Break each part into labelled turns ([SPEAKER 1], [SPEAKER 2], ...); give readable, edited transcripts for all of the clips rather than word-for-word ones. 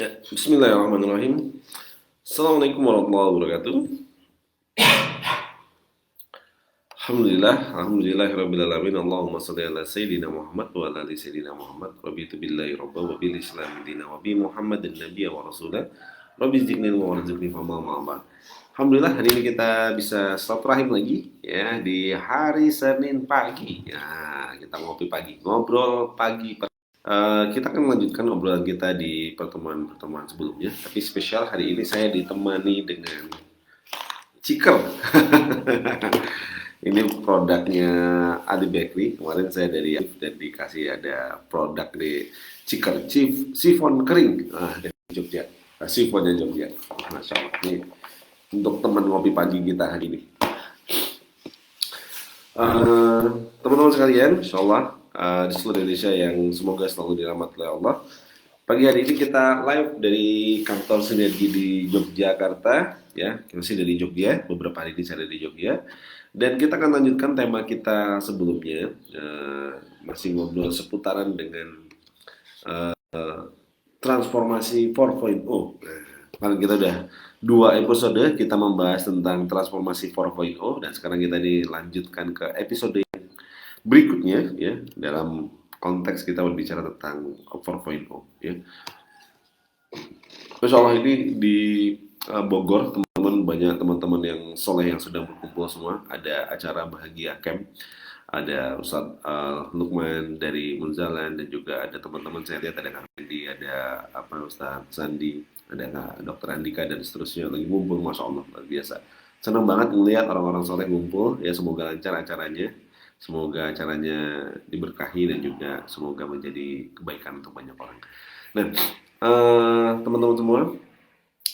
[SPEAKER 1] Ya, bismillahirrahmanirrahim. Assalamualaikum warahmatullahi wabarakatuh. Alhamdulillahirabbil alamin. Allahumma shalli ala sayyidina Muhammad wa ala ali sayyidina Muhammad. Rabbitu billahi rabba wa bil islam dina wa bi Muhammadin nabiyya wa rasula. Rabbi zidni wa warzuqni fama ma'bad. Alhamdulillah hari ini kita bisa silaturahim lagi ya di hari Senin pagi. Ya, kita ngopi pagi, ngobrol pagi. Kita akan melanjutkan obrolan kita di pertemuan-pertemuan sebelumnya, tapi spesial hari ini saya ditemani dengan Ciker. Ini produknya Ali Bakery. Kemarin saya dari dan dikasih ada produk di Ciker Chief Sifon kering. Dari Jogja. Sifonnya Jogja. Masya Allah. Ini untuk teman ngopi pagi kita hari ini. Teman-teman sekalian, insya Allah di seluruh Indonesia yang semoga selalu dirahmati oleh Allah. Pagi hari ini kita live dari kantor Sinergi di Yogyakarta, ya, masih dari Jogja. Beberapa hari ini saya ada di Jogja, dan kita akan lanjutkan tema kita sebelumnya, masih ngobrol seputaran dengan transformasi 4.0. Kemarin kita udah 2 episode kita membahas tentang transformasi 4.0, dan sekarang kita dilanjutkan ke episode berikutnya ya, dalam konteks kita berbicara tentang 4.0 ya. Masya Allah, ini di Bogor teman-teman, banyak teman-teman yang soleh yang sudah berkumpul semua. Ada acara bahagia camp, ada Ustadz Lukman dari Munzalan, dan juga ada teman-teman saya lihat ada Kang Andi, ada Ustadz Sandi, ada Dokter Andika, dan seterusnya lagi ngumpul. Masya Allah, luar biasa. Senang banget melihat orang-orang soleh ngumpul ya. Semoga lancar acaranya, semoga acaranya diberkahi, dan juga semoga menjadi kebaikan untuk banyak orang. Nah, teman-teman semua,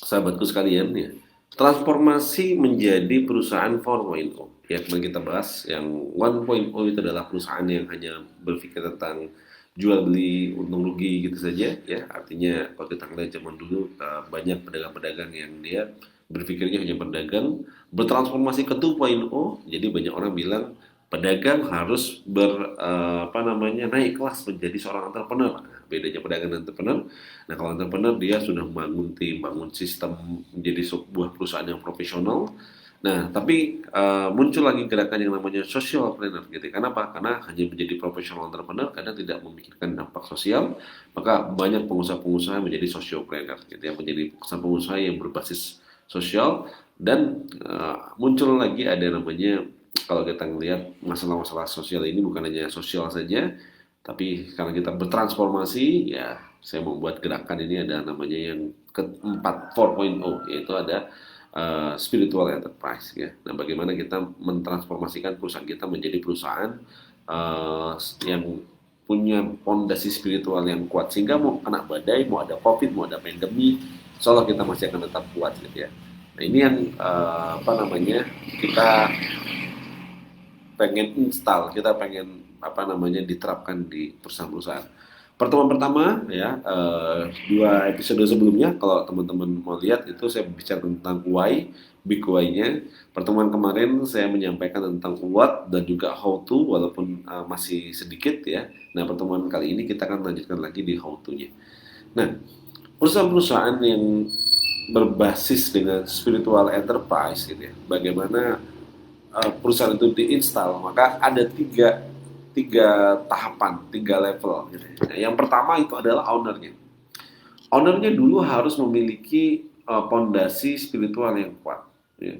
[SPEAKER 1] sahabatku sekalian ya, transformasi menjadi perusahaan 4.0 ya. Kemarin kita bahas yang 1.0 itu adalah perusahaan yang hanya berpikir tentang jual beli untung rugi gitu saja ya. Artinya kalau kita ngeliat zaman dulu, banyak pedagang-pedagang yang dia berpikirnya hanya berdagang. Bertransformasi ke 2.0, jadi banyak orang bilang pedagang harus naik kelas menjadi seorang entrepreneur. Nah, bedanya pedagang dan entrepreneur. Nah, kalau entrepreneur dia sudah membangun tim, bangun sistem menjadi sebuah perusahaan yang profesional. Nah, tapi muncul lagi gerakan yang namanya social planner gitu. Kenapa? Karena hanya menjadi profesional entrepreneur kadang tidak memikirkan dampak sosial, maka banyak pengusaha-pengusaha menjadi social planner gitu ya, menjadi pengusaha-pengusaha yang berbasis sosial. Dan muncul lagi ada namanya, kalau kita ngelihat masalah-masalah sosial ini bukan hanya sosial saja, tapi karena kita bertransformasi ya, saya membuat gerakan ini ada namanya yang keempat 4.0, yaitu ada spiritual enterprise ya. Nah, bagaimana kita mentransformasikan perusahaan kita menjadi perusahaan yang punya fondasi spiritual yang kuat, sehingga mau kena badai, mau ada covid, mau ada pandemi, insya Allah kita masih akan tetap kuat gitu ya. Nah, ini yang kita pengen install, kita pengen diterapkan di perusahaan-perusahaan. Pertemuan pertama ya, 2 episode sebelumnya kalau teman-teman mau lihat itu saya bicara tentang why, big why-nya. Pertemuan kemarin saya menyampaikan tentang what dan juga how to, walaupun masih sedikit ya. Nah, pertemuan kali ini kita akan lanjutkan lagi di how to-nya. Nah, perusahaan-perusahaan yang berbasis dengan spiritual enterprise gitu ya, bagaimana perusahaan itu diinstal, maka ada tiga tahapan, 3 level gitu. Nah, yang pertama itu adalah ownernya. Ownernya dulu harus memiliki pondasi spiritual yang kuat ya.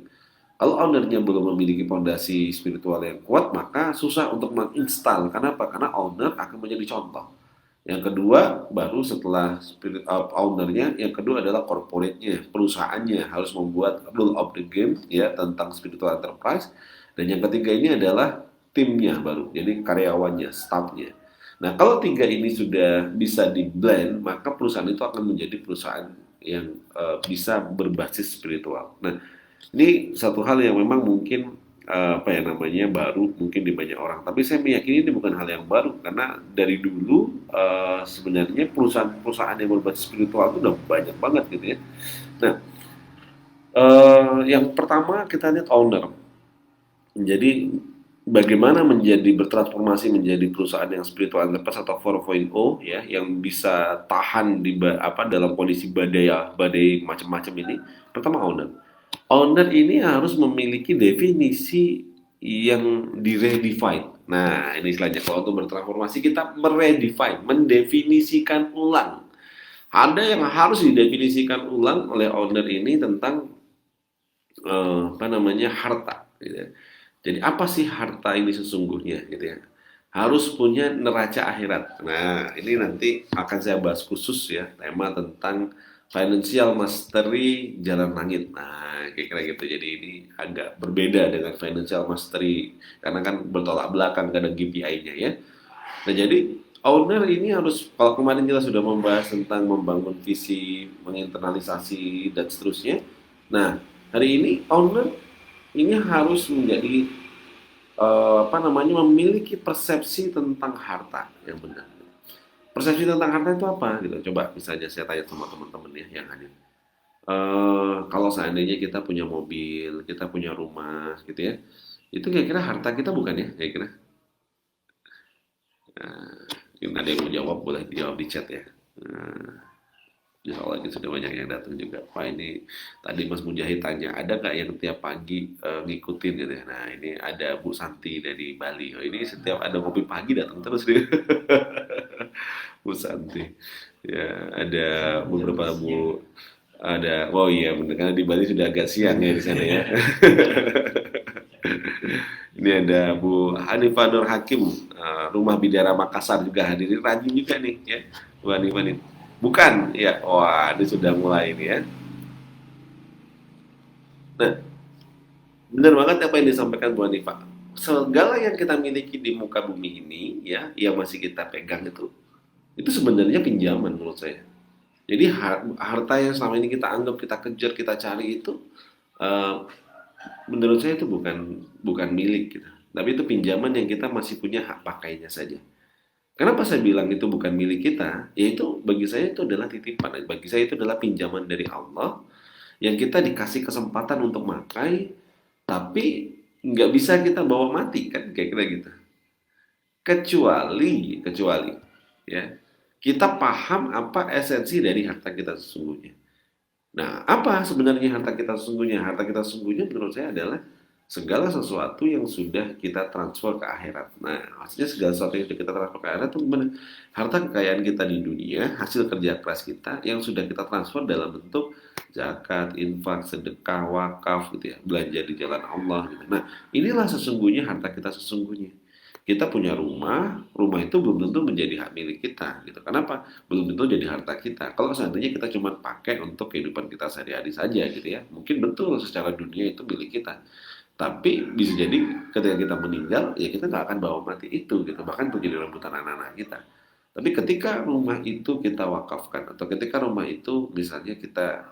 [SPEAKER 1] Kalau ownernya belum memiliki pondasi spiritual yang kuat, maka susah untuk menginstal. Kenapa? Karena owner akan menjadi contoh. Yang kedua, baru setelah ownernya, yang kedua adalah corporate-nya, perusahaannya harus membuat rule of the game ya tentang spiritual enterprise. Dan yang ketiga ini adalah timnya baru, jadi karyawannya, staffnya. Nah, kalau 3 ini sudah bisa di blend, maka perusahaan itu akan menjadi perusahaan yang bisa berbasis spiritual. Nah, ini satu hal yang memang mungkin baru mungkin di banyak orang. Tapi saya meyakini ini bukan hal yang baru, karena dari dulu sebenarnya perusahaan-perusahaan yang berbasis spiritual itu udah banyak banget gitu ya. Nah, yang pertama kita lihat owner. Jadi bagaimana menjadi bertransformasi menjadi perusahaan yang spiritual enterprise atau 4.0 ya, yang bisa tahan di dalam kondisi badai macam-macam ini. Pertama, owner. Owner ini harus memiliki definisi yang di-redefine. Nah, ini istilahnya kalau untuk bertransformasi kita meredefine, mendefinisikan ulang. Ada yang harus didefinisikan ulang oleh owner ini tentang harta gitu ya. Jadi apa sih harta ini sesungguhnya gitu ya. Harus punya neraca akhirat. Nah, ini nanti akan saya bahas khusus ya, tema tentang financial mastery jalan langit. Nah, kira-kira gitu. Jadi ini agak berbeda dengan financial mastery karena kan bertolak belakang kadang KPI-nya ya. Nah, jadi owner ini harus, kalau kemarin kita sudah membahas tentang membangun visi, menginternalisasi dan seterusnya. Nah, hari ini owner ini harus menjadi memiliki persepsi tentang harta yang benar. Persepsi tentang harta itu apa gitu? Coba misalnya saya tanya sama teman-teman ya yang hadir. Kalau seandainya kita punya mobil, kita punya rumah gitu ya, itu kira-kira harta kita bukan ya? Kira-kira. Mungkin ada yang mau jawab, boleh dijawab di chat ya. Nah, insya Allah ini sudah banyak yang datang juga. Pak, ini tadi Mas Mujahid tanya, ada nggak yang tiap pagi ngikutin gitu ya? Nah, ini ada Bu Santi dari Bali. Oh, ini setiap ada kopi pagi datang terus dia. Bu Santi. Ya, ada beberapa Bu, ada, oh iya, benar karena di Bali sudah agak siang ya di sana ya. Ini ada Bu Hanifah Nur Hakim, Rumah Bidara Makassar juga hadirin, rajin juga nih ya, Bu Hanifah nih. Bukan, ya, wah ini sudah mulai ini ya. Nah, benar banget apa yang disampaikan Bu Hanifah. Segala yang kita miliki di muka bumi ini ya, yang masih kita pegang itu sebenarnya pinjaman menurut saya. Jadi harta yang selama ini kita anggap, kita kejar, kita cari itu, eh, menurut saya itu bukan bukan milik kita. Tapi itu pinjaman yang kita masih punya hak pakainya saja. Kenapa saya bilang itu bukan milik kita? Yaitu bagi saya itu adalah titipan. Bagi saya itu adalah pinjaman dari Allah yang kita dikasih kesempatan untuk makai, tapi nggak bisa kita bawa mati kan, kayak kira gitu. Kecuali ya kita paham apa esensi dari harta kita sesungguhnya. Nah, apa sebenarnya harta kita sesungguhnya? Harta kita sesungguhnya menurut saya adalah segala sesuatu yang sudah kita transfer ke akhirat. Nah, maksudnya segala sesuatu yang sudah kita transfer ke akhirat itu gimana? Harta kekayaan kita di dunia, hasil kerja keras kita yang sudah kita transfer dalam bentuk zakat, infak, sedekah, wakaf gitu ya, belanja di jalan Allah gitu. Nah, inilah sesungguhnya harta kita sesungguhnya. Kita punya rumah, rumah itu belum tentu menjadi hak milik kita gitu. Kenapa? Belum tentu jadi harta kita. Kalau seandainya kita cuma pakai untuk kehidupan kita sehari-hari saja gitu ya, mungkin betul secara dunia itu milik kita. Tapi bisa jadi ketika kita meninggal, ya kita nggak akan bawa mati itu gitu, bahkan untuk jadi rebutan anak-anak kita. Tapi ketika rumah itu kita wakafkan atau ketika rumah itu misalnya kita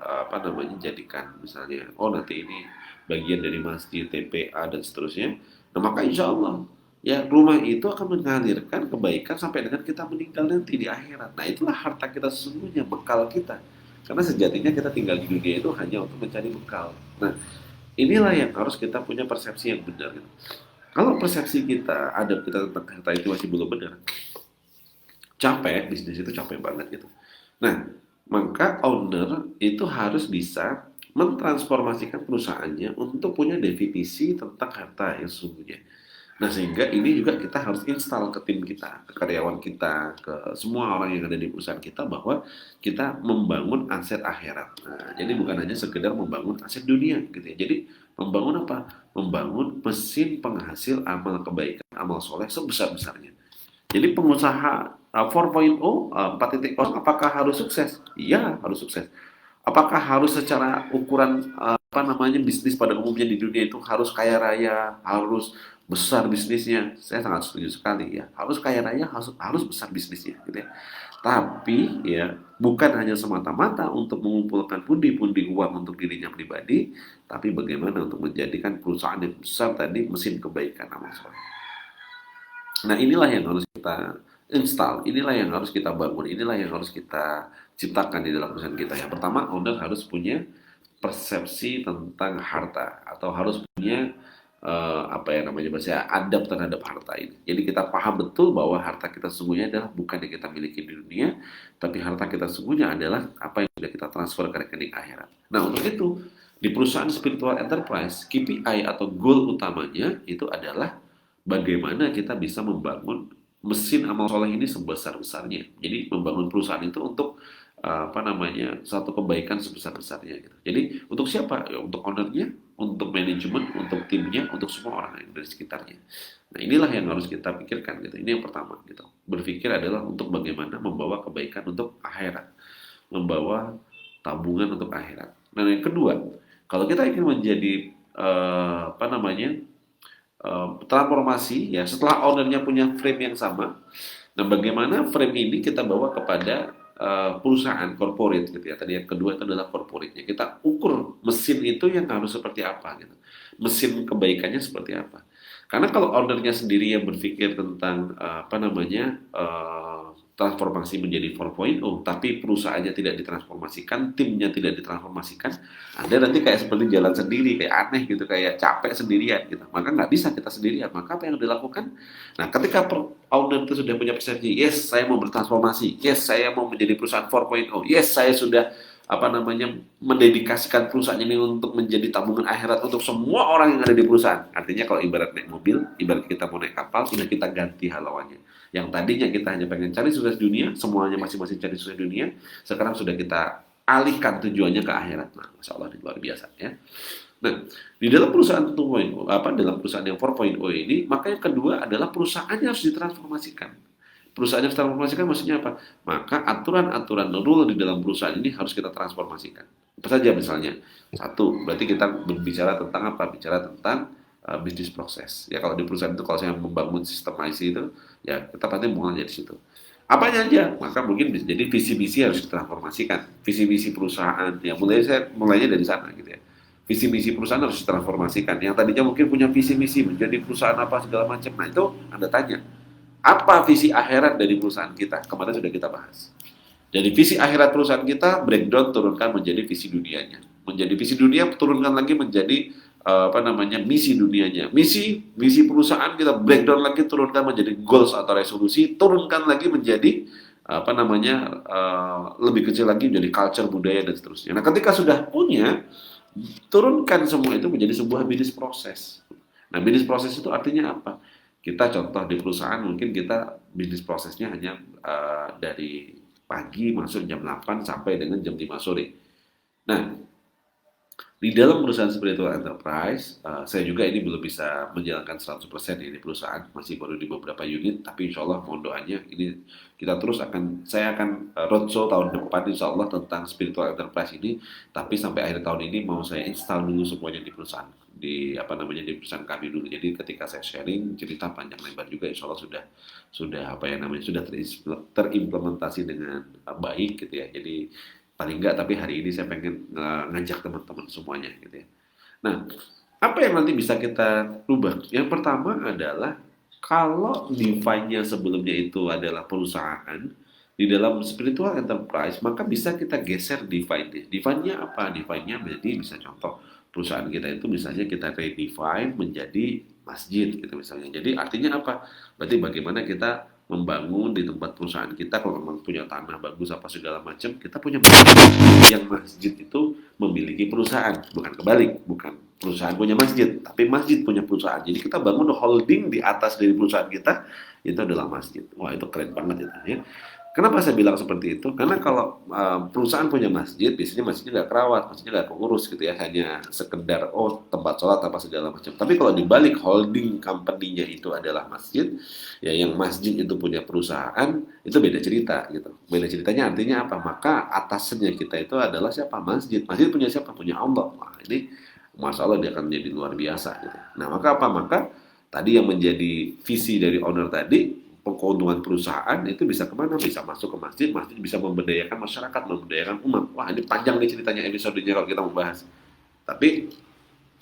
[SPEAKER 1] jadikan misalnya, oh nanti ini bagian dari masjid, TPA dan seterusnya, nah maka insya Allah ya rumah itu akan mengalirkan kebaikan sampai dengan kita meninggal nanti di akhirat. Nah itulah harta kita sesungguhnya, bekal kita. Karena sejatinya kita tinggal di dunia itu hanya untuk mencari bekal. Nah, inilah yang harus kita punya persepsi yang benar gitu. Kalau persepsi kita, adab kita tentang harta itu masih belum benar, capek, bisnis itu capek banget gitu. Nah, maka owner itu harus bisa mentransformasikan perusahaannya untuk punya definisi tentang harta yang sesungguhnya. Nah, sehingga ini juga kita harus install ke tim kita, ke karyawan kita, ke semua orang yang ada di perusahaan kita bahwa kita membangun aset akhirat. Nah, jadi bukan hanya sekedar membangun aset dunia gitu ya. Jadi membangun apa? Membangun mesin penghasil amal kebaikan, amal soleh sebesar-besarnya. Jadi pengusaha 4.0, 4.0, apakah harus sukses? Iya, harus sukses. Apakah harus secara ukuran bisnis pada umumnya di dunia itu harus kaya raya, harus besar bisnisnya? Saya sangat setuju sekali ya. Harus kaya raya, harus besar bisnisnya, gitu ya. Tapi ya bukan hanya semata-mata untuk mengumpulkan pundi-pundi uang untuk dirinya pribadi, tapi bagaimana untuk menjadikan perusahaan yang besar tadi mesin kebaikan amal soleh. Nah, inilah yang harus kita install, inilah yang harus kita bangun, inilah yang harus kita ciptakan di dalam perusahaan kita. Yang pertama, owner harus punya persepsi tentang harta atau harus punya apa ya namanya bahasa adab terhadap harta ini. Jadi kita paham betul bahwa harta kita sesungguhnya adalah bukan yang kita miliki di dunia, tapi harta kita sesungguhnya adalah apa yang sudah kita transfer ke rekening akhirat. Nah, untuk itu di perusahaan spiritual enterprise, KPI atau goal utamanya itu adalah bagaimana kita bisa membangun mesin amal soleh ini sebesar-besarnya. Jadi membangun perusahaan itu untuk apa namanya satu kebaikan sebesar-besarnya gitu. Jadi untuk siapa? Ya, untuk ownernya, untuk manajemen, untuk timnya, untuk semua orang yang dari sekitarnya. Nah, inilah yang harus kita pikirkan gitu. Ini yang pertama gitu. Berpikir adalah untuk bagaimana membawa kebaikan untuk akhirat, membawa tabungan untuk akhirat. Nah, yang kedua, kalau kita ingin menjadi apa namanya transformasi ya setelah ownernya punya frame yang sama. Nah, bagaimana frame ini kita bawa kepada perusahaan corporate gitu ya. Tadi yang kedua itu adalah corporate-nya. Kita ukur mesin itu yang harus seperti apa gitu. Mesin kebaikannya seperti apa. Karena kalau ownernya sendiri yang berpikir tentang apa namanya transformasi menjadi 4.0, tapi perusahaannya tidak ditransformasikan, timnya tidak ditransformasikan, ada nanti kayak seperti jalan sendiri, kayak aneh gitu, kayak capek sendirian gitu. Maka nggak bisa kita sendirian. Maka apa yang dilakukan? Nah, ketika owner itu sudah punya persepsi, yes, saya mau bertransformasi, yes, saya mau menjadi perusahaan 4.0, yes, saya sudah apa namanya mendedikasikan perusahaan ini untuk menjadi tabungan akhirat untuk semua orang yang ada di perusahaan. Artinya kalau ibarat naik mobil, ibarat kita mau naik kapal, sudah kita ganti halauannya. Yang tadinya kita hanya pengen cari sukses dunia, semuanya masing-masing cari sukses dunia, sekarang sudah kita alihkan tujuannya ke akhirat. Nah, Masya Allah, ini luar biasa ya. Nah, di dalam perusahaan 2.0, dalam perusahaan yang 4.0 ini, maka yang kedua adalah perusahaannya harus ditransformasikan. Perusahaan yang transformasikan maksudnya apa? Maka aturan-aturan rule di dalam perusahaan ini harus kita transformasikan. Apa saja misalnya? Satu, berarti kita berbicara tentang apa? Bicara tentang bisnis proses. Ya kalau di perusahaan itu kalau saya membangun sistem IC itu, ya kita pasti mulai dari situ. Apanya aja? Maka mungkin bisa jadi visi misi harus ditransformasikan. Visi misi perusahaan, ya mulainya dari sana gitu ya. Visi misi perusahaan harus ditransformasikan. Yang tadinya mungkin punya visi misi menjadi perusahaan apa segala macam. Nah itu Anda tanya. Apa visi akhirat dari perusahaan kita? Kemarin sudah kita bahas. Jadi visi akhirat perusahaan kita breakdown turunkan menjadi visi dunianya. Menjadi visi dunia turunkan lagi menjadi apa namanya misi dunianya. Misi perusahaan kita breakdown lagi turunkan menjadi goals atau resolusi, turunkan lagi menjadi apa namanya lebih kecil lagi menjadi culture budaya dan seterusnya. Nah, ketika sudah punya turunkan semua itu menjadi sebuah bisnis proses. Nah, bisnis proses itu artinya apa? Kita contoh di perusahaan mungkin kita bisnis prosesnya hanya dari pagi masuk jam 8 sampai dengan jam 5 sore. Nah, di dalam perusahaan spiritual enterprise, saya juga ini belum bisa menjalankan 100% ini perusahaan, masih baru di beberapa unit, tapi insya Allah mohon doanya, ini kita terus saya akan roadshow tahun depan insya Allah tentang spiritual enterprise ini, tapi sampai akhir tahun ini mau saya install dulu semuanya di perusahaan, di apa namanya di perusahaan kami dulu. Jadi ketika saya sharing cerita panjang lebar juga, insya Allah sudah apa ya namanya sudah terimplementasi dengan baik gitu ya. Jadi paling enggak, tapi hari ini saya pengen ngajak teman-teman semuanya gitu ya. Nah, apa yang nanti bisa kita rubah? Yang pertama adalah kalau define-nya sebelumnya itu adalah perusahaan, di dalam spiritual enterprise, maka bisa kita geser define-nya. Define-nya apa? Define-nya berarti bisa contoh, perusahaan kita itu misalnya kita redefine menjadi masjid gitu misalnya. Jadi artinya apa? Berarti bagaimana kita membangun di tempat perusahaan kita, kalau memang punya tanah bagus apa segala macam, kita punya masjid. Yang masjid itu memiliki perusahaan, bukan kebalik, bukan perusahaan punya masjid, tapi masjid punya perusahaan. Jadi kita bangun holding di atas dari perusahaan kita, itu adalah masjid. Wah, itu keren banget itu ya. Kenapa saya bilang seperti itu? Karena kalau perusahaan punya masjid, biasanya masjidnya nggak kerawat, masjidnya nggak keurus gitu ya, hanya sekedar tempat sholat apa segala macam. Tapi kalau dibalik holding company-nya itu adalah masjid, ya yang masjid itu punya perusahaan, itu beda cerita gitu. Beda ceritanya artinya apa? Maka atasnya kita itu adalah siapa? Masjid. Masjid punya siapa? Punya Allah. Wah, ini masalah dia akan menjadi luar biasa gitu. Nah, maka apa? Maka tadi yang menjadi visi dari owner tadi, keuntungan perusahaan itu bisa kemana? Bisa masuk ke masjid, masjid bisa memberdayakan masyarakat, memberdayakan umat. Wah, ini panjang nih ceritanya episodenya kalau kita membahas. Tapi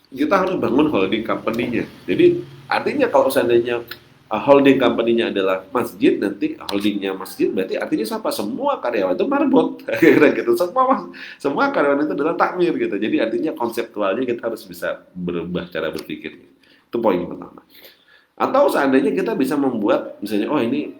[SPEAKER 1] kita harus bangun holding company-nya. Jadi artinya kalau seandainya holding company-nya adalah masjid, nanti holdingnya masjid berarti artinya siapa? Semua karyawan itu marbot. Kira gitu. Semua karyawan itu adalah takmir gitu. Jadi artinya konseptualnya kita harus bisa berubah cara berpikir. Itu poin pertama. Atau seandainya kita bisa membuat misalnya, oh ini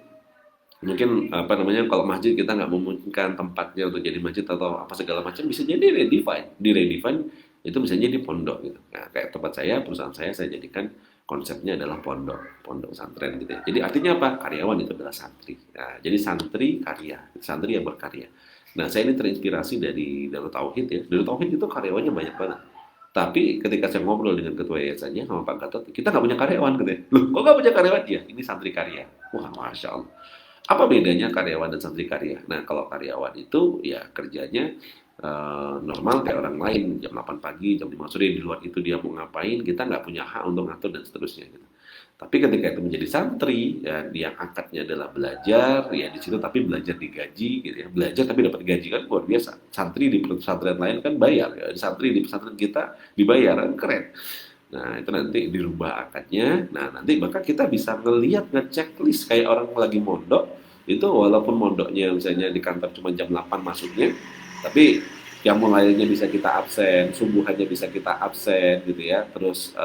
[SPEAKER 1] mungkin apa namanya, kalau masjid kita nggak memungkinkan tempatnya untuk jadi masjid atau apa segala macam, bisa jadi redefine itu bisa jadi pondok gitu. Nah, kayak tempat saya, perusahaan saya jadikan konsepnya adalah pondok pesantren gitu ya. Jadi artinya apa? Karyawan itu adalah santri. Nah, jadi santri karya, santri yang berkarya. Nah, saya ini terinspirasi dari Darut Tauhid ya. Darut Tauhid itu karyawannya banyak banget. Tapi ketika saya ngobrol dengan ketua yayasannya sama Pak Gatot, kita nggak punya karyawan gitu ya. Loh, kok nggak punya karyawan? Ya, ini santri karya. Wah, Masya Allah. Apa bedanya karyawan dan santri karya? Nah, kalau karyawan itu ya kerjanya normal kayak orang lain, jam 8 pagi, jam 5 sore, di luar itu dia mau ngapain, kita nggak punya hak untuk ngatur dan seterusnya gitu. Tapi ketika itu menjadi santri, ya dia angkatnya adalah belajar, ya di situ tapi belajar digaji gitu ya. Belajar tapi dapat gaji kan luar biasa. Santri di pesantren lain kan bayar, ya. Santri di pesantren kita dibayar kan keren. Nah, itu nanti dirubah akadnya. Nah, nanti maka kita bisa ngelihat, ngechecklist kayak orang lagi mondok, itu walaupun mondoknya misalnya di kantor cuma jam 8 masuknya, tapi yang mulainya bisa kita absen, subuhannya bisa kita absen gitu ya. Terus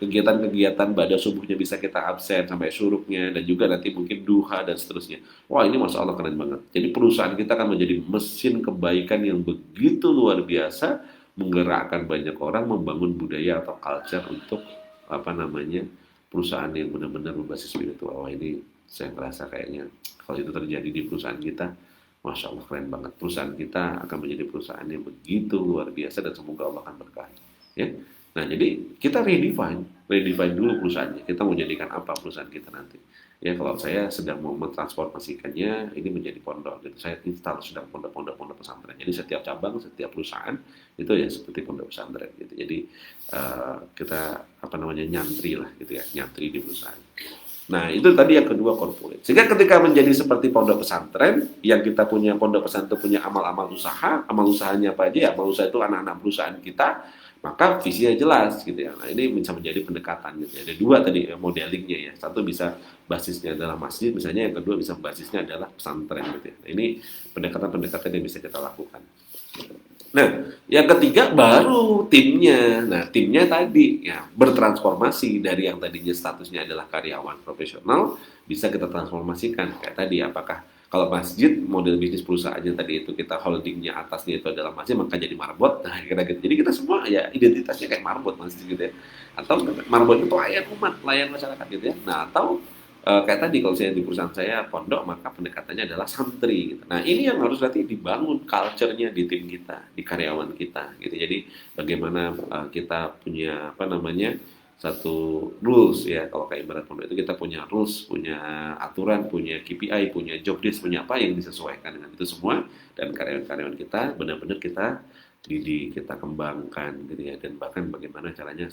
[SPEAKER 1] kegiatan-kegiatan pada subuhnya bisa kita absen sampai syuruknya dan juga nanti mungkin duha dan seterusnya. Wah, ini Masya Allah keren banget. Jadi perusahaan kita akan menjadi mesin kebaikan yang begitu luar biasa, menggerakkan banyak orang, membangun budaya atau culture untuk apa namanya, perusahaan yang benar-benar berbasis spiritual. Wah, ini saya ngerasa kayaknya kalau itu terjadi di perusahaan kita, Masya Allah keren banget. Perusahaan kita akan menjadi perusahaan yang begitu luar biasa dan semoga Allah akan berkahi. Ya. Nah, jadi kita redefine dulu perusahaannya. Kita mau jadikan apa perusahaan kita nanti? Ya, kalau saya sedang mau mentransformasikannya, ini menjadi pondok. Gitu. Saya install sedang pondok pesantren. Jadi setiap cabang, setiap perusahaan itu ya seperti pondok pesantren. Gitu. Jadi kita apa namanya nyantri lah, gitu ya, nyantri di perusahaan. Nah, itu tadi yang kedua corporate. Sehingga ketika menjadi seperti pondok pesantren, yang kita punya pondok pesantren punya amal-amal usaha, amal usahanya apa aja ya? Amal usaha itu anak-anak perusahaan kita, maka visinya jelas gitu ya. Nah, ini bisa menjadi pendekatan gitu ya. Ada dua tadi modelingnya ya. Satu bisa basisnya adalah masjid, misalnya yang kedua bisa basisnya adalah pesantren gitu ya. Nah, ini pendekatan-pendekatan yang bisa kita lakukan. Nah, yang ketiga baru timnya. Nah, timnya tadi ya bertransformasi dari yang tadinya statusnya adalah karyawan profesional bisa kita transformasikan kayak tadi apakah kalau masjid model bisnis perusahaannya tadi itu kita holdingnya atasnya itu adalah masjid maka jadi marbot. Nah, kira gitu. Jadi kita semua ya identitasnya kayak marbot masjid gitu ya. Atau marbot itu pelayan umat, pelayan masyarakat gitu ya. Nah, atau kayak tadi kalau saya di perusahaan saya pondok maka pendekatannya adalah santri gitu. Nah, ini yang harus nanti dibangun culture-nya di tim kita, di karyawan kita gitu. Jadi bagaimana kita punya apa namanya satu rules ya, kalau kayak ibarat pondok itu kita punya rules, punya aturan, punya KPI, punya job desk, punya apa yang disesuaikan dengan itu semua dan karyawan-karyawan kita benar-benar kita didik, kita kembangkan gitu ya dan bahkan bagaimana caranya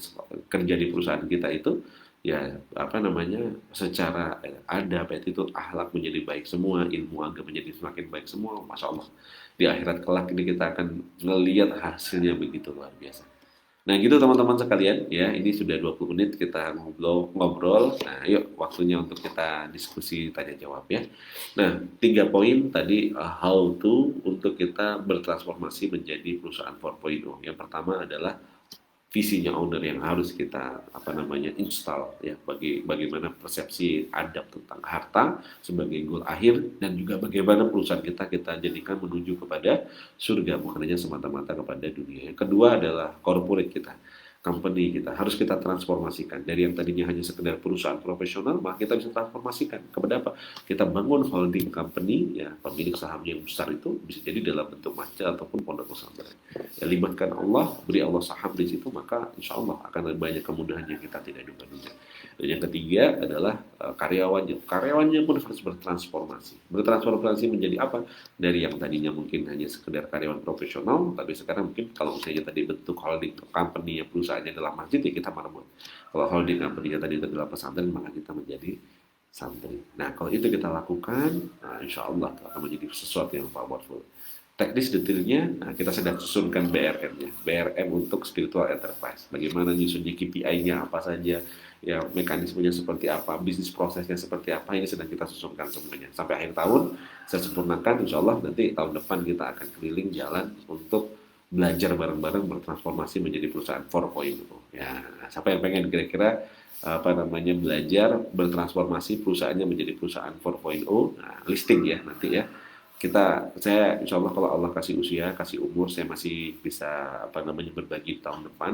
[SPEAKER 1] kerja di perusahaan kita itu ya apa namanya secara adab attitude akhlak menjadi baik semua, ilmu agama menjadi semakin baik semua. Masya Allah di akhirat kelak ini kita akan ngelihat hasilnya begitu luar biasa. Nah gitu teman-teman sekalian ya, ini sudah 20 menit kita ngobrol. Nah yuk waktunya untuk kita diskusi tanya jawab ya. Nah 3 poin tadi how to untuk kita bertransformasi menjadi perusahaan 4.0. Yang pertama adalah visinya owner yang harus kita apa namanya install ya bagaimana persepsi adab tentang harta sebagai goal akhir dan juga bagaimana perusahaan kita jadikan menuju kepada surga bukan hanya semata-mata kepada dunia. Yang kedua adalah corporate kita, company kita harus kita transformasikan dari yang tadinya hanya sekedar perusahaan profesional, maka kita bisa transformasikan kepada apa? Kita bangun holding company, ya pemilik saham yang besar itu bisa jadi dalam bentuk masjid ataupun pondok pesantren. Ya, libatkan Allah, beri Allah saham di situ, maka insya Allah akan ada banyak kemudahan yang kita tidak duga-duga. Dan yang ketiga adalah karyawannya. Karyawannya pun harus bertransformasi. Bertransformasi menjadi apa? Dari yang tadinya mungkin hanya sekedar karyawan profesional, tapi sekarang mungkin kalau misalnya tadi bentuk holding company yang perusahaannya adalah masjid, ya kita marbot. Kalau holding company tadi itu adalah pesantren, maka kita menjadi santri. Nah, kalau itu kita lakukan, nah, insya Allah akan menjadi sesuatu yang powerful. Teknis detailnya, nah kita sedang susunkan BRM-nya. BRM untuk spiritual enterprise. Bagaimana nyusunnya KPI-nya apa saja, ya mekanismenya seperti apa, bisnis prosesnya seperti apa, ini sedang kita susunkan semuanya. Sampai akhir tahun, saya sempurnakan, insya Allah nanti tahun depan kita akan keliling jalan untuk belajar bareng-bareng bertransformasi menjadi perusahaan 4.0. Ya, siapa yang pengen kira-kira apa namanya belajar bertransformasi perusahaannya menjadi perusahaan 4.0, nah, listing ya nanti ya. Saya insya Allah kalau Allah kasih usia, kasih umur, saya masih bisa apa namanya berbagi tahun depan.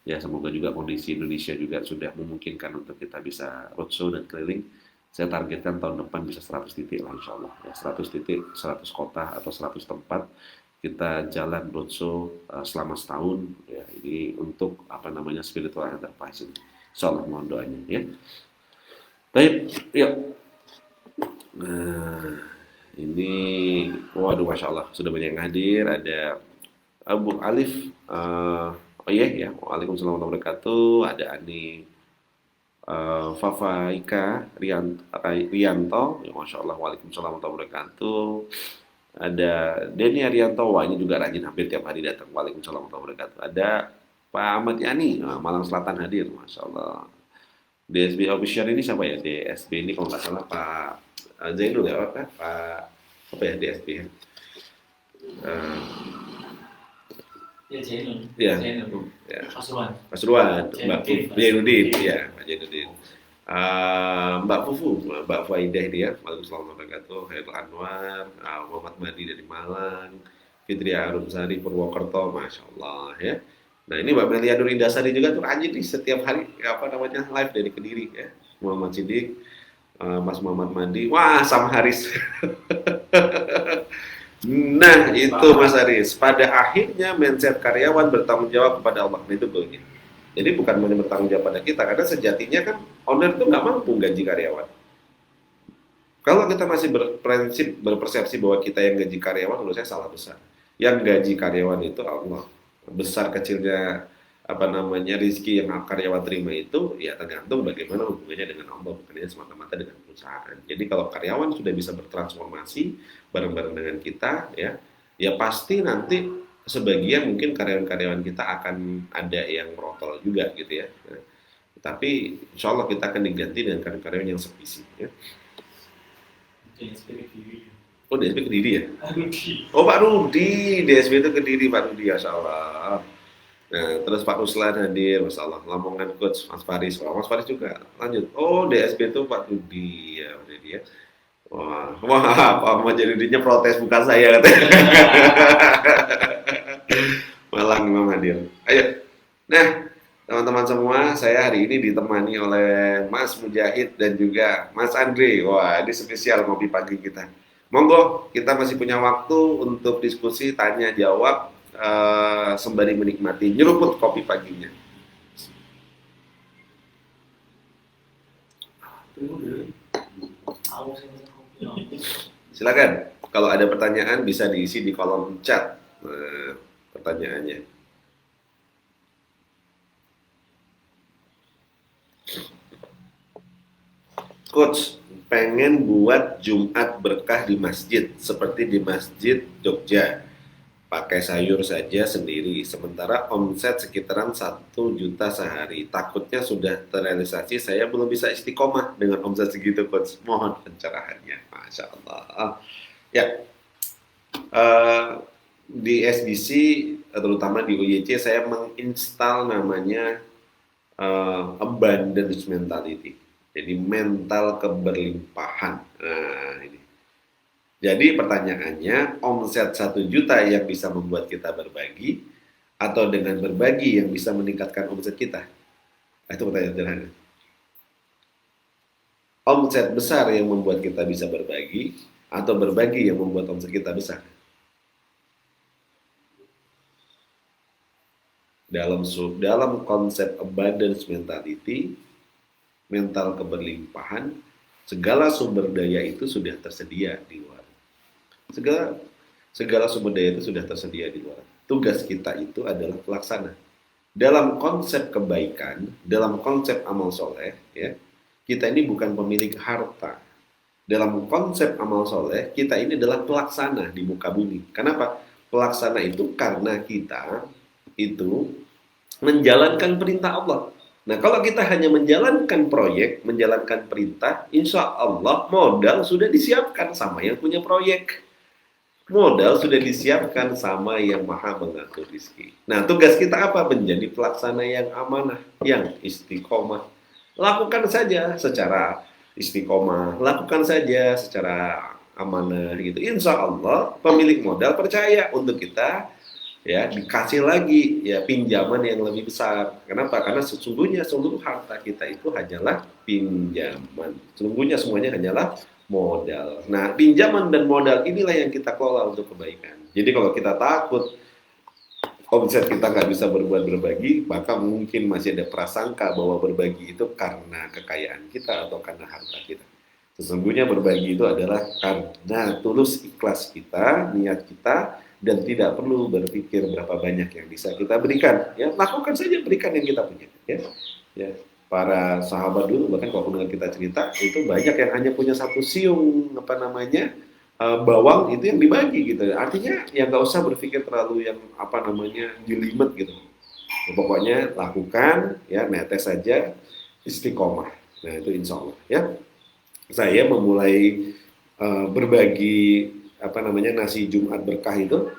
[SPEAKER 1] Ya semoga juga kondisi Indonesia juga sudah memungkinkan untuk kita bisa roadshow dan keliling. Saya targetkan tahun depan bisa 100 titik lah insya Allah. Ya, 100 titik, 100 kota atau 100 tempat kita jalan roadshow selama setahun. Ya, ini untuk apa namanya spiritual enterprise. Insya Allah mohon doanya ya. Baik, yuk. Nah, ini, waduh, masya Allah, sudah banyak yang hadir. Ada Abu Alif, oh iya ya, Waalaikumsalam warahmatullahi wabarakatuh. Ada Ani Fafa Ika Rianto, ya, masya Allah, Waalaikumsalam warahmatullahi wabarakatuh. Ada Denny Arianto, wah ini juga rajin hampir tiap hari datang. Waalaikumsalam warahmatullahi wabarakatuh. Ada Pak Ahmad Yani, Malang Selatan hadir, masya Allah. DSB official ini siapa ya? DSB ini kalau nggak salah Pak Zainul ya, apa? Pak apa ya DSB ya? Eh,
[SPEAKER 2] Ya, Zainul.
[SPEAKER 1] ya,
[SPEAKER 2] Zainul.
[SPEAKER 1] ya.
[SPEAKER 2] Pasuruan.
[SPEAKER 1] Pasuruan, Mbak Zainuddin,
[SPEAKER 2] Zainuddin.
[SPEAKER 1] ya, Pak Zainuddin. Mbak Fufu, Mbak Faidah dia, Waalaikumsalam warahmatullahi wabarakatuh. Khairul Anwar, Muhammad Madi dari Malang, Fitri Arumsari Purwokerto, masya Allah ya. Nah ini Mbak Melia Nur Indasari juga tuh rajin nih setiap hari apa namanya live dari Kediri ya. Muhammad Sidik, Mas Muhammad Madi, wah Sam Haris. Nah, itu Mas Aris. Pada akhirnya mindset karyawan bertanggung jawab kepada Allah. Nah, itu goalnya. Jadi bukan hanya bertanggung jawab pada kita, karena sejatinya kan owner itu nggak mampu gaji karyawan. Kalau kita masih berpersepsi bahwa kita yang gaji karyawan, menurut saya salah besar. Yang gaji karyawan itu Allah. Besar kecilnya apa namanya rezeki yang karyawan terima itu ya tergantung bagaimana hubungannya dengan Allah, bukannya semata-mata dengan perusahaan. Jadi kalau karyawan sudah bisa bertransformasi bareng-bareng dengan kita ya, ya pasti nanti sebagian mungkin karyawan-karyawan kita akan ada yang merotol juga gitu ya. Nah, tapi insya Allah kita akan diganti dengan karyawan-karyawan yang sevisi ya.
[SPEAKER 2] DSP Kediri.
[SPEAKER 1] Oh DSB Kediri ya?
[SPEAKER 2] Rudi.
[SPEAKER 1] Oh Pak Rudi, DSB itu Kediri Pak Rudi, Masya Allah. Nah, terus Pak Ruslan hadir, Masya Allah. Lamongan Coach Mas Faris, Mas Faris juga lanjut. Oh DSB itu Pak Rudi ya, udah dia. Wah, Pak Ahmad Jadidinya protes bukan saya katanya. Malang memang hadir. Ayo. Nah, teman-teman semua, saya hari ini ditemani oleh Mas Mujahid dan juga Mas Andre. Wah, ini spesial ngopi pagi kita. Monggo, kita masih punya waktu untuk diskusi, tanya, jawab, sembari menikmati nyeruput kopi paginya. Silakan. Kalau ada pertanyaan bisa diisi di kolom chat. Pertanyaannya. Coach, pengen buat Jumat berkah di masjid seperti di Masjid Jogja. Pakai sayur saja sendiri, sementara omset sekitaran 1 juta sehari. Takutnya sudah terrealisasi, saya belum bisa istiqomah dengan omset segitu, Coach. Mohon pencerahannya. Masya Allah. Ya, di SBC, terutama di UYC, saya menginstal namanya abundance mentality. Jadi mental keberlimpahan. Nah, ini. Jadi pertanyaannya, omset 1 juta yang bisa membuat kita berbagi, atau dengan berbagi yang bisa meningkatkan omset kita? Itu pertanyaan sederhana. Omset besar yang membuat kita bisa berbagi, atau berbagi yang membuat omset kita besar? Dalam konsep abundance mentality, mental keberlimpahan, segala sumber daya itu sudah tersedia di luar. Segala sumber daya itu sudah tersedia di luar. Tugas kita itu adalah pelaksana. Dalam konsep kebaikan, dalam konsep amal soleh, ya, kita ini bukan pemilik harta. Dalam konsep amal soleh, kita ini adalah pelaksana di muka bumi. Kenapa? Pelaksana itu karena kita itu menjalankan perintah Allah. Nah, kalau kita hanya menjalankan proyek, menjalankan perintah, insya Allah modal sudah disiapkan sama yang punya proyek. Modal sudah disiapkan sama yang maha mengatur rezeki. Nah, tugas kita apa? Menjadi pelaksana yang amanah, yang istiqomah. Lakukan saja secara istiqomah, lakukan saja secara amanah gitu. Insya Allah pemilik modal percaya untuk kita ya dikasih lagi ya pinjaman yang lebih besar. Kenapa? Karena sesungguhnya seluruh harta kita itu hanyalah pinjaman. Sesungguhnya semuanya hanyalah modal. Nah, pinjaman dan modal inilah yang kita kelola untuk kebaikan. Jadi kalau kita takut omset kita nggak bisa berbuat berbagi, maka mungkin masih ada prasangka bahwa berbagi itu karena kekayaan kita atau karena harta kita. Sesungguhnya berbagi itu adalah karena tulus ikhlas kita, niat kita, dan tidak perlu berpikir berapa banyak yang bisa kita berikan. Ya, lakukan saja berikan yang kita punya. Ya. Para sahabat dulu bahkan kalau dengan kita cerita itu banyak yang hanya punya satu siung bawang itu yang dibagi gitu. Artinya ya nggak usah berpikir terlalu yang jelimet gitu. Ya, pokoknya lakukan ya netes saja istiqomah. Nah itu insya Allah ya. Saya memulai berbagi nasi Jumat berkah itu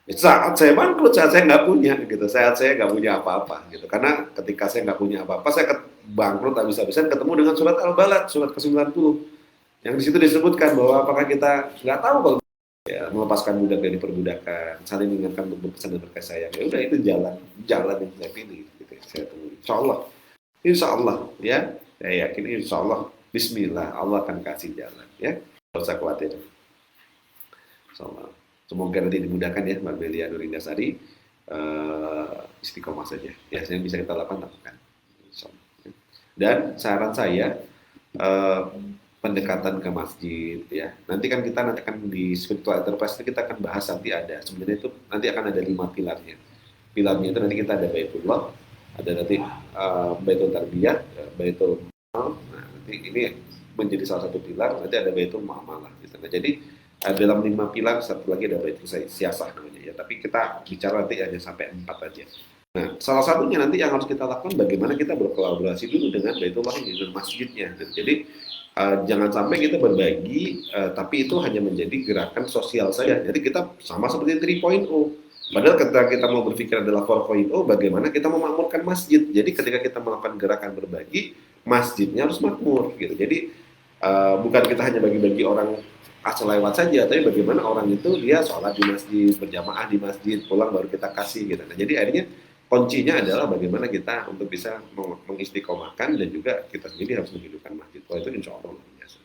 [SPEAKER 1] saat saya bangkrut, saat saya nggak punya gitu, saat saya nggak punya apa-apa gitu. Karena ketika saya nggak punya apa-apa, saya bangkrut habis-habisan ketemu dengan surat Al-Balad, surat ke-90 yang di situ disebutkan bahwa apakah kita nggak tahu kalau ya, melepaskan budak dari perbudakan, saling mengingatkan untuk berpesan dan berkasih sayang. Ya udah itu jalan yang saya pilih gitu. Saya tunggu. Insya Allah ya, saya yakin Insya Allah Bismillah Allah akan kasih jalan ya. Tidak usah khawatir. Semoga nanti dimudahkan ya Mbak Belia Nurindasari istiqomah saja. Ya, yang bisa kita lakukan. Dan saran saya pendekatan ke masjid ya. Nanti akan di spiritual enterprise kita akan bahas sebenarnya itu nanti akan ada 5 pilarnya. Pilarnya itu nanti kita ada Baitullah, ada nanti Baitul Tarbiyah, Baitul Mal. Nah, nanti ini menjadi salah satu pilar, nanti ada Baitul Muamalah gitu. Nah, jadi dalam 5 pilar satu lagi ada Baitul Siasah namanya ya. Tapi kita bicara nanti hanya sampai 4 aja. Nah, salah satunya nanti yang harus kita lakukan bagaimana kita berkolaborasi dulu dengan Baitullah ini dengan masjidnya. Jadi jangan sampai kita berbagi tapi itu hanya menjadi gerakan sosial saja. Jadi kita sama seperti 3.0. Padahal ketika kita mau berpikir adalah 4.0, bagaimana kita memakmurkan masjid. Jadi ketika kita melakukan gerakan berbagi, masjidnya harus makmur gitu. Jadi bukan kita hanya bagi-bagi orang asal lewat saja, tapi bagaimana orang itu dia sholat di masjid, berjamaah di masjid, pulang baru kita kasih gitu. Nah, jadi akhirnya kuncinya adalah bagaimana kita untuk bisa mengistiqomahkan dan juga kita sendiri harus menghidupkan masjid. Kalau itu insya Allah luar biasa.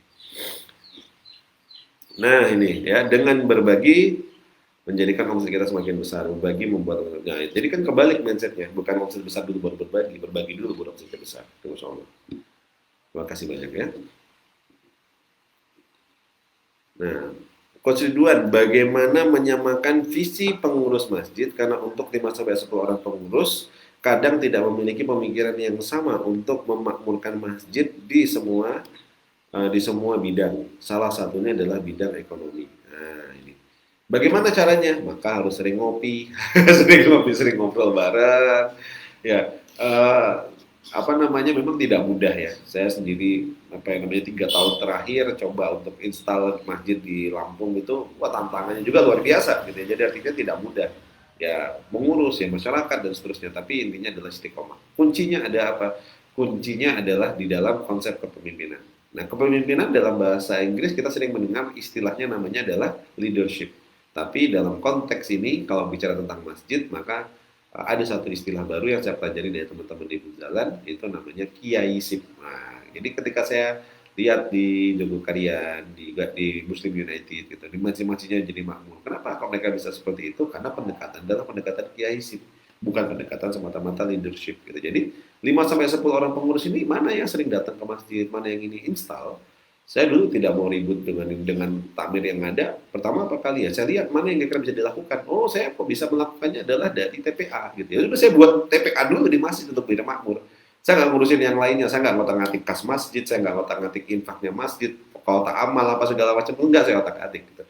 [SPEAKER 1] Nah ini ya, dengan berbagi menjadikan omset kita semakin besar, berbagi membuat nah, jadi kan kebalik mindsetnya, bukan omset besar dulu baru berbagi dulu baru omset besar. Insya Allah. Terima kasih banyak ya. Nah, Coach Ridwan, bagaimana menyamakan visi pengurus masjid karena untuk 5-10 orang pengurus kadang tidak memiliki pemikiran yang sama untuk memakmurkan masjid di semua bidang. Salah satunya adalah bidang ekonomi. Nah, ini. Bagaimana caranya? Maka harus sering ngopi, sering ngobrol bareng. Ya, memang tidak mudah ya. Saya sendiri 3 tahun terakhir coba untuk install masjid di Lampung itu tantangannya juga luar biasa gitu ya. Jadi artinya tidak mudah ya mengurus ya masyarakat dan seterusnya, tapi intinya adalah istiqomah. Kuncinya ada apa? Kuncinya adalah di dalam konsep kepemimpinan. Nah, kepemimpinan dalam bahasa Inggris kita sering mendengar istilahnya namanya adalah leadership. Tapi dalam konteks ini kalau bicara tentang masjid maka ada satu istilah baru yang saya pelajari dari teman-teman di Munzalan, itu namanya kiaisip. Nah, jadi ketika saya lihat di Jogokarian, di Muslim United, gitu, di masjid-masjidnya jadi makmur. Kenapa kok mereka bisa seperti itu? Karena pendekatan adalah pendekatan kiaisip, bukan pendekatan semata-mata leadership. Gitu. Jadi 5-10 orang pengurus ini mana yang sering datang ke masjid, mana yang ini install. Saya dulu tidak mau ribut dengan takmir yang ada. Pertama apa kali ya? Saya lihat mana yang kira-kira bisa dilakukan. Oh, saya kok bisa melakukannya adalah dari TPA gitu. Ya, saya buat TPA dulu di masjid untuk bina makmur. Saya nggak ngurusin yang lainnya. Saya nggak ngotak-ngatik kas masjid. Saya nggak ngotak-ngatik infaknya masjid. Kalau tak amal apa segala macam enggak saya ngotak-ngatik gitu.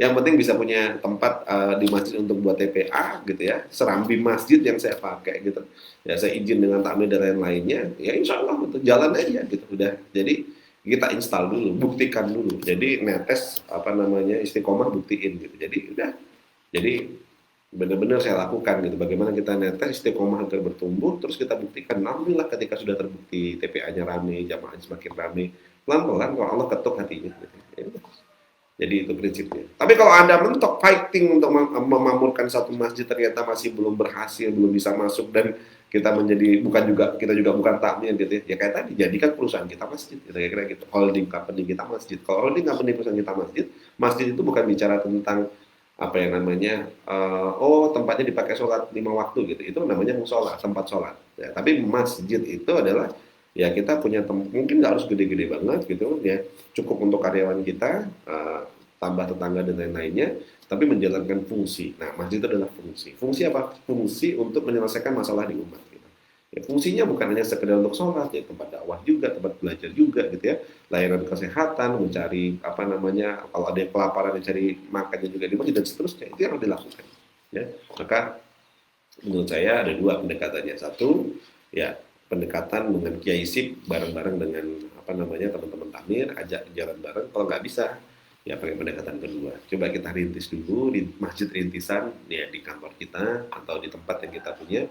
[SPEAKER 1] Yang penting bisa punya tempat di masjid untuk buat TPA gitu ya. Serambi masjid yang saya pakai gitu. Ya saya izin dengan takmir dan lain-lainnya. Ya insya Allah gitu. Jalan aja gitu. Udah. Jadi kita install dulu, buktikan dulu. Jadi netes apa namanya istiqomah buktiin gitu. Jadi udah, jadi benar-benar saya lakukan gitu. Bagaimana kita netes istiqomah agar bertumbuh, terus kita buktikan. Alhamdulillah ketika sudah terbukti TPA-nya rame, jamaahnya semakin rame, pelan-pelan kalau Allah ketuk hatinya. Gitu. Ya udah. Jadi itu prinsipnya. Tapi kalau Anda mentok fighting untuk memamurkan satu masjid ternyata masih belum berhasil, belum bisa masuk dan kita menjadi kita juga bukan takmir gitu ya. Ya kayak tadi jadikan perusahaan kita masjid gitu kira-kira gitu. Holding company kita masjid. Kalau holding company perusahaan kita masjid, masjid itu bukan bicara tentang apa yang namanya tempatnya dipakai sholat 5 waktu gitu. Itu namanya musola, tempat sholat. Ya, tapi masjid itu adalah ya kita punya mungkin nggak harus gede-gede banget gitu ya, cukup untuk karyawan kita, tambah tetangga dan lain-lainnya, tapi menjalankan fungsi. Nah, masjid itu adalah fungsi apa? Fungsi untuk menyelesaikan masalah di umat gitu. Ya, fungsinya bukan hanya sekedar untuk sholat, ya tempat dakwah juga, tempat belajar juga gitu ya, layanan kesehatan, mencari apa namanya, kalau ada yang kelaparan mencari makannya juga di masjid dan seterusnya, itu yang harus dilakukan ya. Maka menurut saya ada dua pendekatannya. Satu ya pendekatan dengan Kiai Sip bareng-bareng dengan apa namanya teman-teman takmir, ajak jalan bareng. Kalau nggak bisa ya pakai pendekatan kedua. Coba kita rintis dulu di masjid rintisan ya, di kantor kita atau di tempat yang kita punya,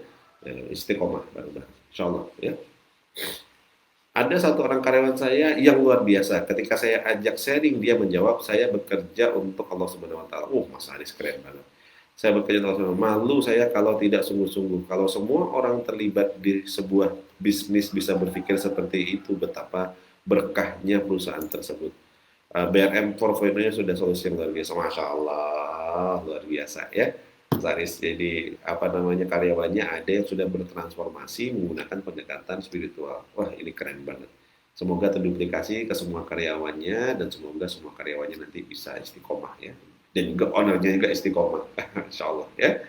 [SPEAKER 1] istiqomah bareng-bareng. Insyaallah ya. Ada satu orang karyawan saya yang luar biasa. Ketika saya ajak sharing, dia menjawab, saya bekerja untuk Allah Subhanahu Wa Taala. Mas Haris keren banget. Saya bekerja untuk Allah. Malu saya kalau tidak sungguh-sungguh. Kalau semua orang terlibat di sebuah bisnis bisa berpikir seperti itu, betapa berkahnya perusahaan tersebut. BRM 4.0-nya sudah solusi yang luar biasa. Masya Allah, luar biasa ya. Saris, jadi apa namanya karyawannya ada yang sudah bertransformasi menggunakan pendekatan spiritual. Wah, ini keren banget. Semoga terduplikasi ke semua karyawannya dan semoga semua karyawannya nanti bisa istiqomah ya. Dan juga ownernya juga istiqomah, insya Allah ya.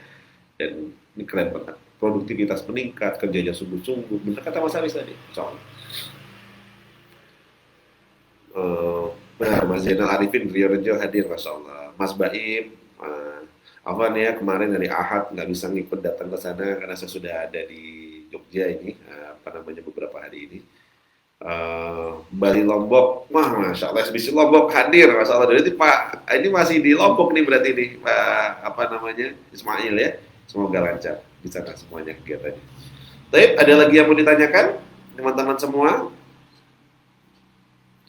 [SPEAKER 1] Dan ini keren banget. Produktivitas meningkat, kerjanya sungguh-sungguh. Benar kata Mas Haris tadi, insya Allah. Mas Zainal Arifin Rio Rejo hadir, Masya Allah. Mas Baim, Afwan ya, kemarin dari Ahad nggak bisa ngikut datang ke sana karena saya sudah ada di Jogja ini, beberapa hari ini. Bali Lombok, wah Masya Allah, SBC Lombok hadir, Masya Allah. Jadi Pak, ini masih di Lombok nih berarti nih, Pak Ismail ya. Semoga lancar di sana semuanya kegiatannya. Baik, ada lagi yang mau ditanyakan teman-teman semua?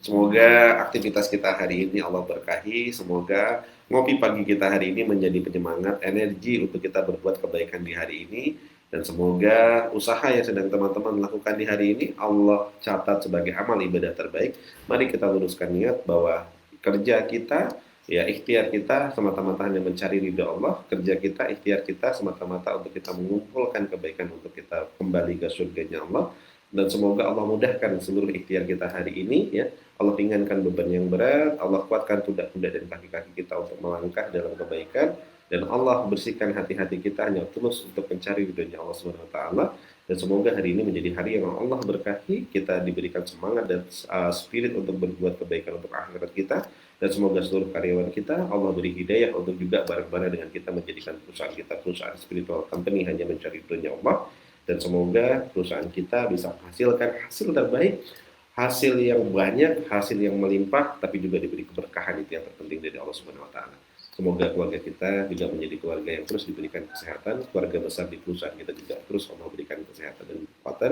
[SPEAKER 1] Semoga aktivitas kita hari ini Allah berkahi, semoga ngopi pagi kita hari ini menjadi penyemangat, energi untuk kita berbuat kebaikan di hari ini, dan semoga usaha yang sedang teman-teman lakukan di hari ini Allah catat sebagai amal ibadah terbaik. Mari kita luruskan niat bahwa kerja kita, ya ikhtiar kita semata-mata hanya mencari ridha Allah, kerja kita, ikhtiar kita semata-mata untuk kita mengumpulkan kebaikan untuk kita kembali ke surganya Allah. Dan semoga Allah mudahkan seluruh ikhtiar kita hari ini ya. Allah ringankan beban yang berat, Allah kuatkan pundak-pundak dan kaki-kaki kita untuk melangkah dalam kebaikan, dan Allah bersihkan hati-hati kita hanya tulus untuk mencari ridhonya Allah Subhanahu Wa Taala. Dan semoga hari ini menjadi hari yang Allah berkahi, kita diberikan semangat dan spirit untuk berbuat kebaikan untuk akhirat kita, dan semoga seluruh karyawan kita Allah beri hidayah untuk juga bareng-bareng dengan kita menjadikan perusahaan kita perusahaan spiritual company hanya mencari ridhonya Allah. Dan semoga perusahaan kita bisa menghasilkan hasil terbaik, hasil yang banyak, hasil yang melimpah, tapi juga diberi keberkahan. Itu yang terpenting dari Allah Subhanahu Wa Taala. Semoga keluarga kita juga menjadi keluarga yang terus diberikan kesehatan, keluarga besar di perusahaan kita juga terus Allah berikan kesehatan dan kekuatan,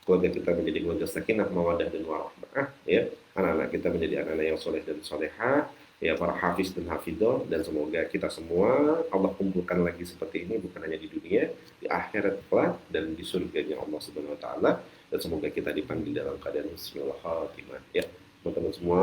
[SPEAKER 1] keluarga kita menjadi keluarga sakinah, mawaddah dan warahmah, ya. Anak-anak kita menjadi anak-anak yang soleh dan solehah, ya, para hafiz dan hafidhah, dan semoga kita semua Allah kumpulkan lagi seperti ini bukan hanya di dunia, di akhirat kelak dan di surganya Allah Subhanahu Wa Taala. Dan semoga kita dipanggil dalam keadaan husnul khatimah ya. Teman-teman semua,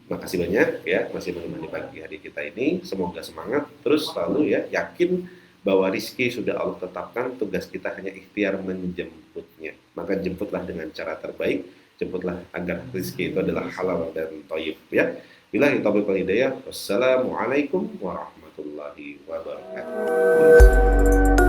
[SPEAKER 1] makasih banyak ya masih menemani pagi hari kita ini. Semoga semangat terus selalu ya, yakin bahwa rizki sudah Allah tetapkan, tugas kita hanya ikhtiar menjemputnya. Maka jemputlah dengan cara terbaik, jemputlah agar rizki itu adalah halal dan thayyib ya. Billahi taufiq wal hidayah. Wassalamualaikum warahmatullahi wabarakatuh.